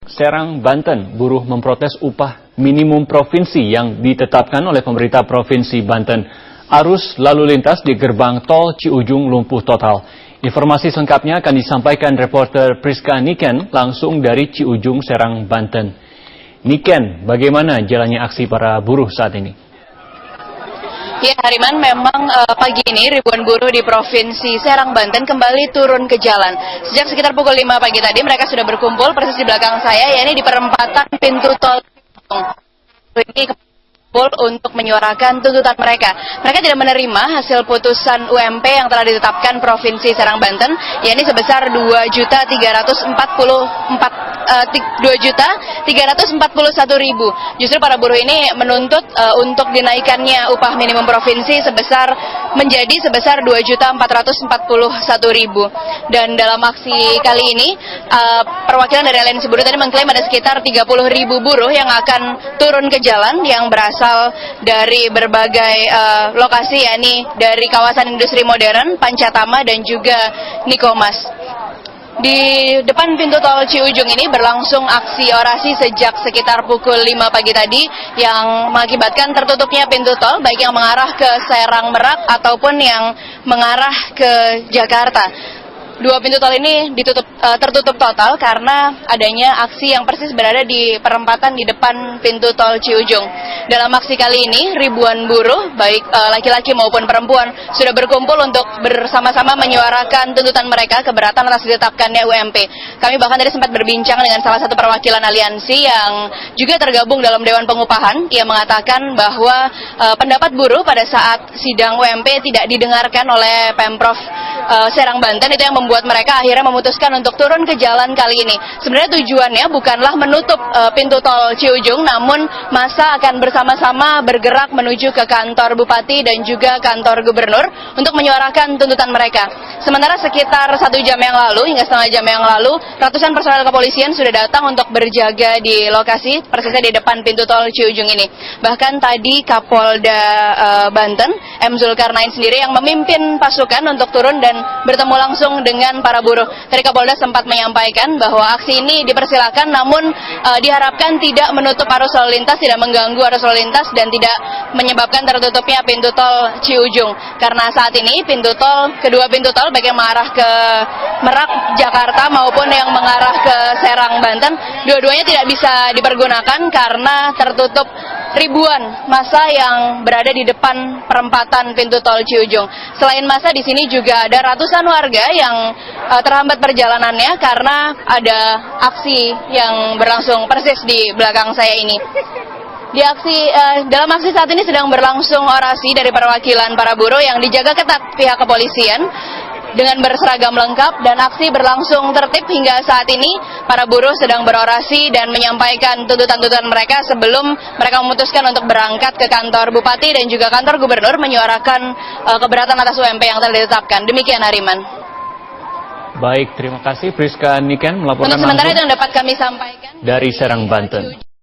Serang, Banten, buruh memprotes upah minimum provinsi yang ditetapkan oleh pemerintah Provinsi Banten. Arus lalu lintas di gerbang tol Ciujung lumpuh total. Informasi selengkapnya akan disampaikan reporter Priska Niken langsung dari Ciujung, Serang, Banten. Niken, bagaimana jalannya aksi para buruh saat ini? Ya, Hariman, memang pagi ini ribuan buruh di Provinsi Serang, Banten kembali turun ke jalan. Sejak sekitar pukul 5 pagi tadi mereka sudah berkumpul persis di belakang saya, yakni di perempatan pintu tol. Ini kumpul untuk menyuarakan tuntutan mereka. Mereka tidak menerima hasil putusan UMP yang telah ditetapkan Provinsi Serang, Banten, yakni sebesar 2.341.000. Justru para buruh ini menuntut untuk dinaikannya upah minimum provinsi menjadi sebesar 2.441.000. Dan dalam aksi kali ini perwakilan dari Alliansi Buruh tadi mengklaim ada sekitar 30.000 buruh yang akan turun ke jalan yang berasal dari berbagai lokasi, yakni dari kawasan industri modern, Pancatama dan juga Nikomas. Di depan pintu tol Ciujung ini berlangsung aksi orasi sejak sekitar pukul 5 pagi tadi yang mengakibatkan tertutupnya pintu tol baik yang mengarah ke Serang Merak ataupun yang mengarah ke Jakarta. Dua pintu tol ini tertutup total karena adanya aksi yang persis berada di perempatan di depan pintu tol Ciujung. Dalam aksi kali ini, ribuan buruh, baik laki-laki maupun perempuan, sudah berkumpul untuk bersama-sama menyuarakan tuntutan mereka keberatan atas ditetapkannya UMP. Kami bahkan tadi sempat berbincang dengan salah satu perwakilan aliansi yang juga tergabung dalam Dewan Pengupahan. Ia mengatakan bahwa pendapat buruh pada saat sidang UMP tidak didengarkan oleh Pemprov Serang, Banten, itu yang membuat mereka akhirnya memutuskan untuk turun ke jalan kali ini. Sebenarnya tujuannya bukanlah menutup pintu tol Ciujung, namun massa akan bersama-sama bergerak menuju ke kantor Bupati dan juga kantor Gubernur untuk menyuarakan tuntutan mereka. Sementara sekitar 1 jam yang lalu, hingga setengah jam yang lalu, ratusan personel kepolisian sudah datang untuk berjaga di lokasi, persisnya di depan pintu tol Ciujung ini. Bahkan tadi Kapolda Banten, M. Zulkarnain sendiri yang memimpin pasukan untuk turun dan bertemu langsung dengan para buruh. Tadi Kapolda sempat menyampaikan bahwa aksi ini dipersilakan, namun diharapkan tidak menutup arus lalu lintas, tidak mengganggu arus lalu lintas, dan tidak menyebabkan tertutupnya pintu tol Ciujung. Karena saat ini kedua pintu tol baik yang mengarah ke Merak, Jakarta maupun yang mengarah ke Serang, Banten, dua-duanya tidak bisa dipergunakan karena tertutup ribuan massa yang berada di depan perempatan pintu tol Ciujung. Selain massa, di sini juga ada ratusan warga yang terhambat perjalanannya karena ada aksi yang berlangsung persis di belakang saya ini. Dalam aksi saat ini sedang berlangsung orasi dari perwakilan para buruh yang dijaga ketat pihak kepolisian dengan berseragam lengkap, dan aksi berlangsung tertib hingga saat ini. Para buruh sedang berorasi dan menyampaikan tuntutan-tuntutan mereka sebelum mereka memutuskan untuk berangkat ke kantor Bupati dan juga kantor Gubernur menyuarakan keberatan atas UMP yang telah ditetapkan. Demikian, Hariman. Baik, terima kasih Priska Niken melaporkan untuk sementara itu yang dapat kami sampaikan dari Serang, Banten.